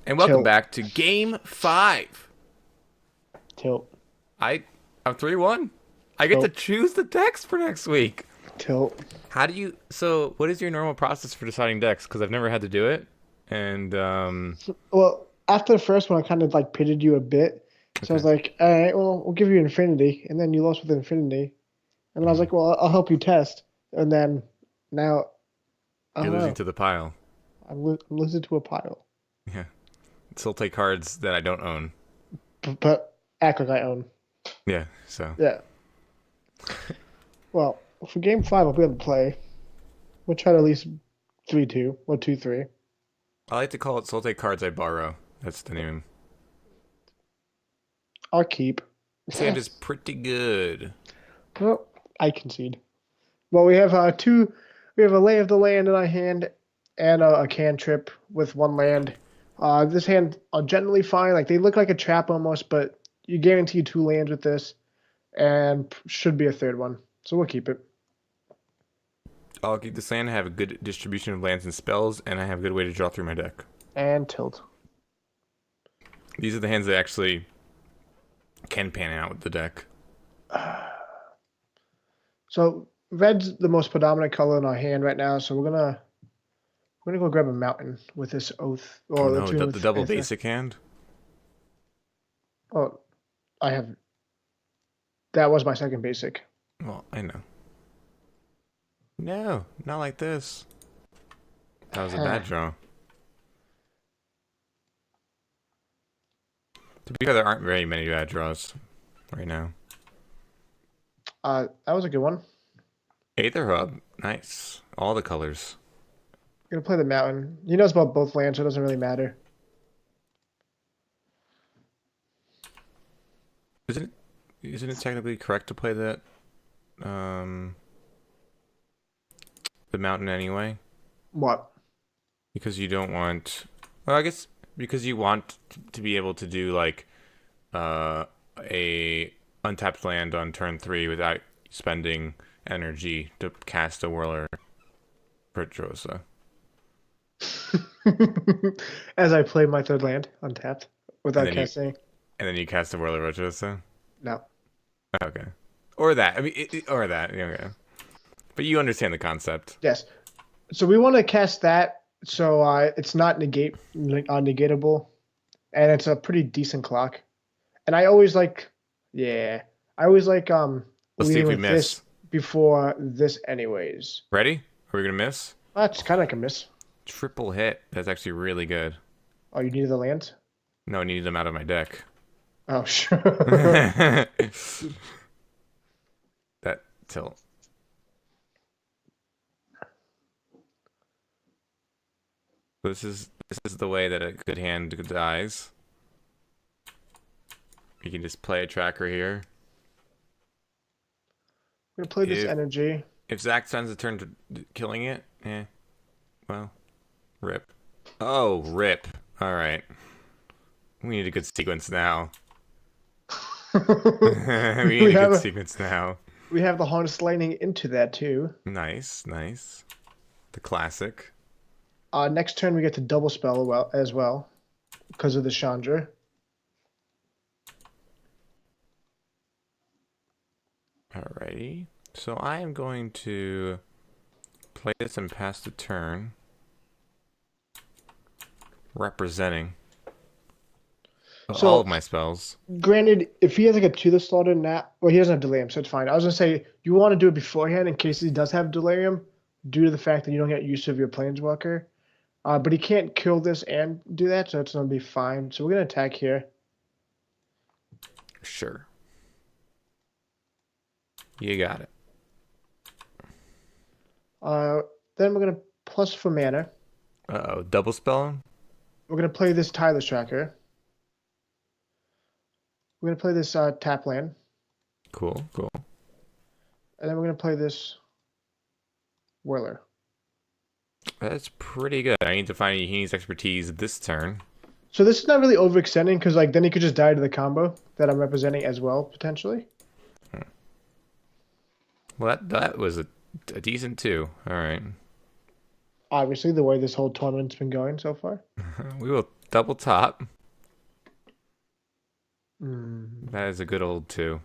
And welcome Tilt. back to Game 5. Tilt. I'm 3-1. I get to Tilt. choose the decks for next week. Tilt. So what is your normal process for deciding decks? Because I've never had to do it. And, Well, after the first one, I kind of like pitted you a bit. So I was okay. like, all right, well, we'll give you Infinity. And then you lost with Infinity. And then I was Mhm. like, well, I'll help you test. And then now, I You're don't losing know. to the pile. I'm losing to a pile. Yeah. Sultai cards that I don't own. But act like I own. Yeah, so. Yeah. Well, for game five, I'll be able to play. We'll try to at least 3-2 or 2-3. I like to call it Sultai cards I borrow. That's the name. I'll keep. This hand is pretty good. Well, I concede. Well, we have two. We have a Lay of the Land in our hand and a cantrip with one land. This hand are generally fine. Like they look like a trap almost, but you guarantee two lands with this, and should be a third one. So we'll keep it. I'll keep this land. I have a good distribution of lands and spells, and I have a good way to draw through my deck. And tilt. These are the hands that actually can pan out with the deck. So red's the most predominant color in our hand right now. So we're gonna go grab a mountain with this oath Oh or the no, two the oath double answer. basic hand? Oh, I have that was my second basic. Well, I know. No, not like this. That was a bad draw. To be fair, there aren't very many bad draws right now. That was a good one. Aether Hub, nice. All the colors. Gonna play the mountain. He knows about both lands, so it doesn't really matter. Isn't it? Isn't it technically correct to play that? The mountain anyway, What? because you don't want. Well, I guess because you want to be able to do like uh, a untapped land on turn 3 without spending energy to cast a Whirler Petrosa. As I play my third land untapped And without then you casting. and then you cast a Whirler Petrosa. No. Okay. Or that. I mean, or that. Yeah, okay. But you understand the concept. Yes. So we want to cast that so it's not negatable, and it's a pretty decent clock. And I always like, yeah, I always like Let's see leading if we with this miss. before this, anyways. Ready? Are we gonna miss? That's kind of like a miss. Triple hit. That's actually really good. Oh, you needed the land? No, I needed them out of my deck. Oh, sure. That tilt. This is the way that a good hand dies. You can just play a tracker here. I'm gonna play this If energy. if Zach spends a turn to killing it, well, rip. Oh, rip. All right. We need a good sequence now. We need we a good have sequence now. we have the harness lightning into that too. Nice, nice. The classic. Next turn we get to double spell as well because of the Chandra. Alrighty. So I am going to play this and pass the turn. Representing all So of my spells. granted, if he has like a to the slaughter now, well, he doesn't have delirium, so it's fine. I was gonna say you want to do it beforehand in case he does have delirium, due to the fact that you don't get use of your planeswalker. But he can't kill this and do that, so it's gonna be fine. So we're gonna attack here. Sure. You got it. Uh, then we're gonna plus for mana. Uh-oh. Double spell? We're gonna play this Tyler's Tracker. We're gonna play this tap land, Cool, cool. and then we're gonna play this Whirler. That's pretty good. I need to find he needs expertise this turn. So this is not really overextending because like then he could just die to the combo that I'm representing as well potentially. Well, that was a decent 2. All right. Obviously, the way this whole tournament's been going so far. We will double top. Mm. That is a good old two.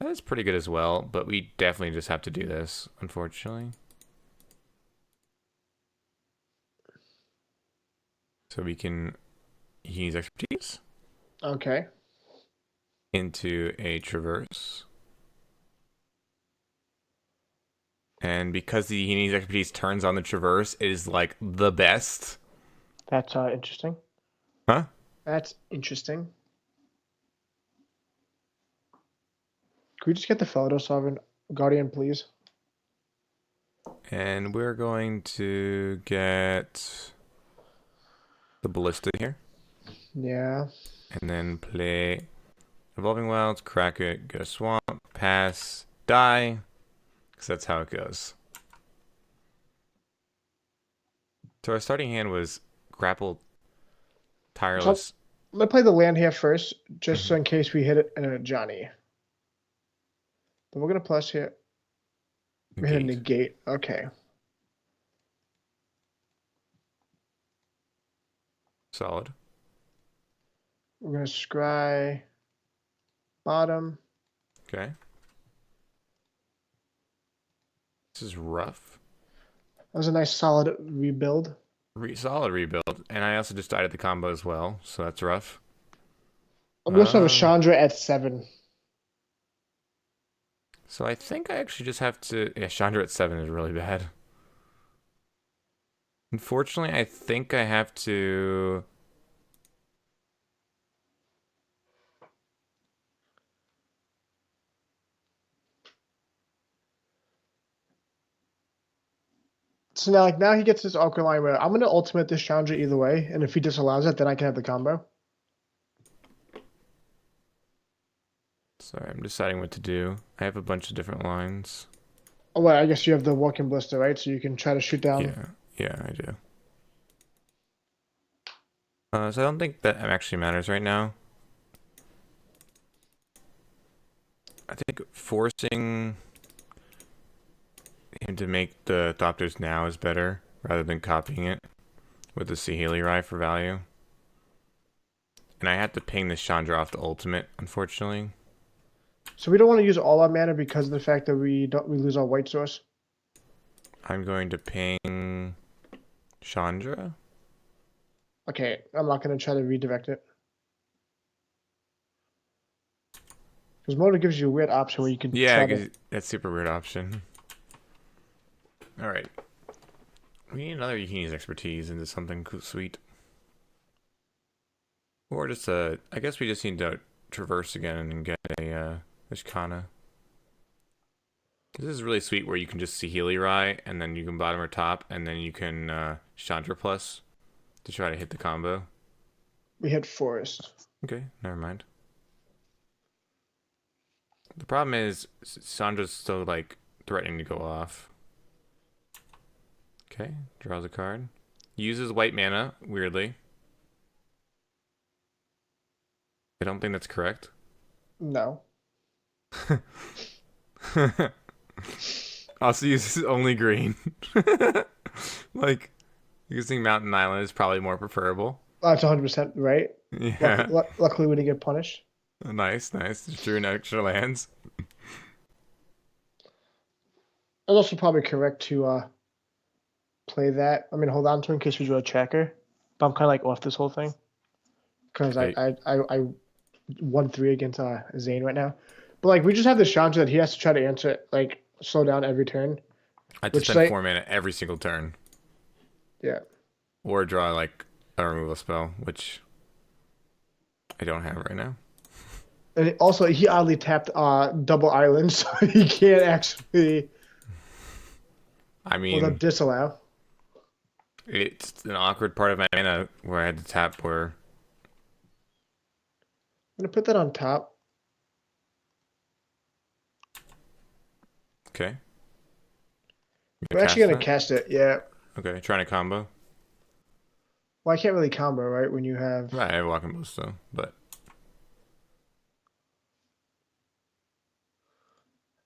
That is pretty good as well, but we definitely just have to do this, unfortunately. So we can use expertise Okay. into a traverse. And because the Heaney's expertise turns on the traverse, it is like the best. That's interesting. Huh? That's interesting. Could we just get the photo, Sovereign Guardian, please? And we're going to get the ballista here. Yeah. And then play Evolving Wilds, crack it, get a swamp, pass, die. Because that's how it goes. So our starting hand was Grapple, So Tireless. I'm gonna play the land here first, just so Mhm. in case we hit it in a Johnny. But we're gonna plus here. We hit a Negate. negate. Okay. Solid. We're gonna scry bottom. Okay. This is rough. That was a nice solid rebuild. Solid rebuild. And I also just died at the combo as well, so that's rough. We also have a Um, Chandra at 7. so I think I actually just have to. Yeah, Chandra at 7 is really bad. Unfortunately, I think I have to. So now, like now he gets this awkward line where I'm gonna ultimate this Chandra either way, and if he disallows it, then I can have the combo. Sorry, I'm deciding what to do. I have a bunch of different lines. Oh well, I guess you have the walking blister, right? So you can try to shoot down. Yeah, I do. So I don't think that actually matters right now. I think forcing him to make the Thopters now is better rather than copying it with the Saheeli Rye for value. And I had to ping this Chandra off the ultimate, unfortunately. So we don't want to use all our mana because of the fact that we lose our white source. I'm going to ping Chandra. Okay, I'm not gonna try to redirect it. Because Moto gives you a weird option where you can Yeah, try to. 'cause that's super weird option. All right. We need another Yuhini's expertise into something sweet. Or just a... I guess we just need to traverse again and get a Ishkana. This is really sweet where you can just see Healy Rye and then you can bottom or top and then you can Chandra plus to try to hit the combo. We hit forest. Okay, never mind. The problem is Chandra's still like threatening to go off. Okay, draws a card. Uses white mana, weirdly. I don't think that's correct. No. Also uses only green. Like, using Mountain Island is probably more preferable. That's 100% right. Yeah. Luckily, we didn't get punished. Nice, nice. Just drew an extra lands. It's also probably correct to play that. I mean, hold on to in case we draw a tracker. But I'm kind of like off this whole thing because Okay. I won 3 against Zane right now. But like we just have this Chandra that he has to try to answer like slow down every turn. I have to Which spend like 4 mana every single turn. yeah. Or draw like a removal spell, which I don't have right now. And also he oddly tapped double island, so he can't actually I well the mean, disallow. it's an awkward part of my mana where I had to tap where. I'm gonna put that on top. Okay. You We're gonna actually cast gonna that? cast it, yeah. Okay, trying to combo. Well, I can't really combo, right? When you have Right, I have walking boost though, but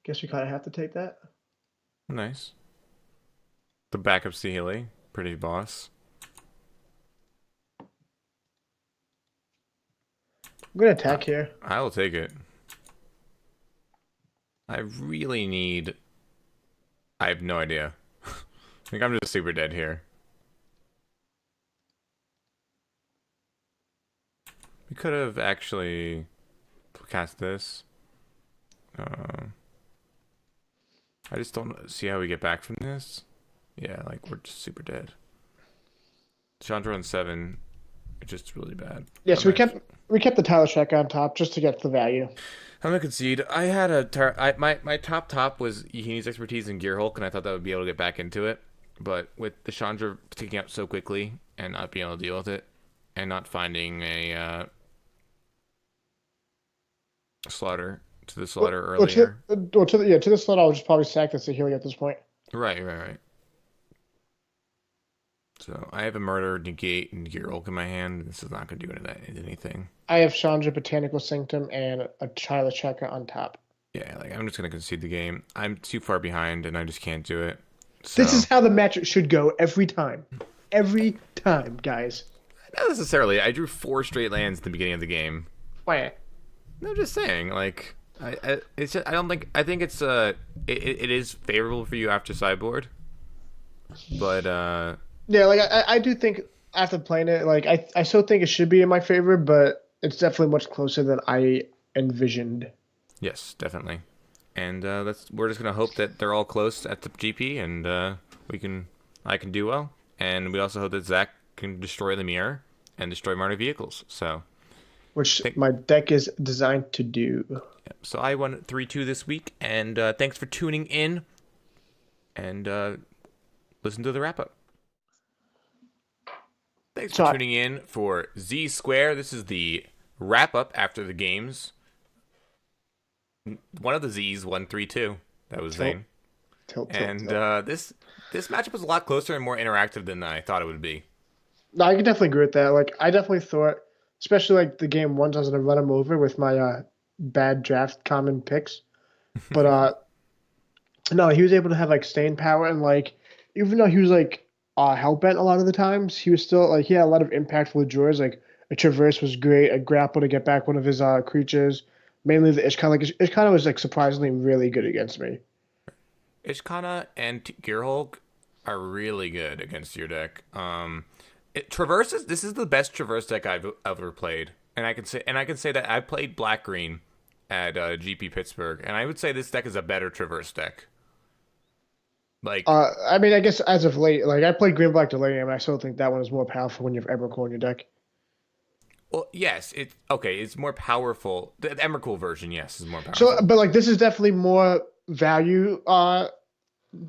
guess we kind of have to take that. nice. The backup Saheeli. Pretty boss. I'm gonna attack here. I will take it. I really need... I have no idea. I think I'm just super dead here. We could have actually cast this. I just don't see how we get back from this. Yeah, like we're just super dead. Chandra on 7, it's just really bad. Yeah, so we kept the Tyler Shack on top just to get the value. I'm gonna concede. I had my top was he needs expertise in Gear Hulk, and I thought that would be able to get back into it. But with the Chandra taking out so quickly and not being able to deal with it, and not finding a slaughter to the slaughter earlier. To the slot, I'll just probably sack the Saheeli at this point. Right. So I have a murder, negate, and Gear Hulk in my hand. This is not gonna do anything. I have Chandra Botanical Sanctum and a Tyler Checker on top. Yeah, like I'm just gonna concede the game. I'm too far behind, and I just can't do it. So, This is how the match should go every time. Every time, guys. not necessarily. I drew 4 straight lands at the beginning of the game. Why? No, just saying. Like, it's just, I don't think. I think it's it is favorable for you after sideboard, but Yeah, like I do think after playing it, like I still think it should be in my favor, but it's definitely much closer than I envisioned. yes, definitely. And we're just gonna hope that they're all close at the GP, and I can do well, and we also hope that Zach can destroy the mirror and destroy Marty vehicles. So. Which my deck is designed to do. So I won 3-2 this week, and thanks for tuning in, and listen to the wrap up. Thanks for tuning in for Z Square. This is the wrap up after the games. One of the Z's won 3-2. That was Zane. And this matchup was a lot closer and more interactive than I thought it would be. No, I can definitely agree with that. Like I definitely thought, especially like the game once, I was gonna run him over with my bad draft common picks, but no, he was able to have like staying power and like even though he was like hellbent a lot of the times, he was still like he had a lot of impactful drawers. Like a traverse was great, a grapple to get back one of his creatures, mainly the Ishkana. Like Ishkana was like surprisingly really good against me. Ishkana and Gearhulk are really good against your deck. Traverses. This is the best Traverse deck I've ever played, and I can say that I played Black Green at GP Pittsburgh, and I would say this deck is a better Traverse deck. Like, I mean, I guess as of late, like I played Green Black Delirium, and I still think that one is more powerful when you have Emrakul in your deck. well, yes, it's okay. It's more powerful. The Emrakul version, yes, is more powerful. So, but like this is definitely more value. I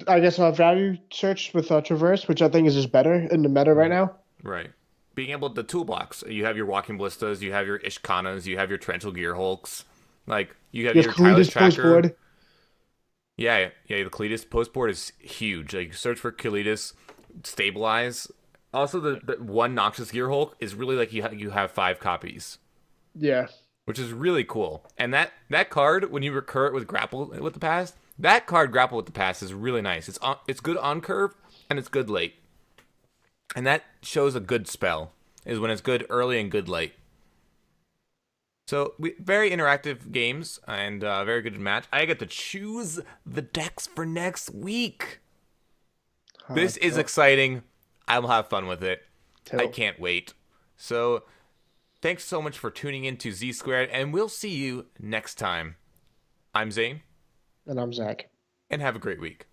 guess value search with Traverse, which I think is just better in the meta right now. Right. Being able to toolbox. You have your Walking Ballistas, you have your Ishkanas, you have your Torrential Gearhulks. Like, you have your Tyler's Tracker. Yeah, the Kalitas postboard is huge. Like, search for Kalitas, stabilize. Also, the one Noxious Gearhulk is really like you have 5 copies. Yeah. Which is really cool. And that card, when you recur it with Grapple with the Past, that card Grapple with the Past is really nice. It's good on curve, and it's good late. And that shows a good spell, is when it's good early and good late. So, very interactive games, and very good match. I get to choose the decks for next week. This is exciting. I will have fun with it. I can't wait. So, thanks so much for tuning in to Z Squared, and we'll see you next time. I'm Zane. And I'm Zach. And have a great week.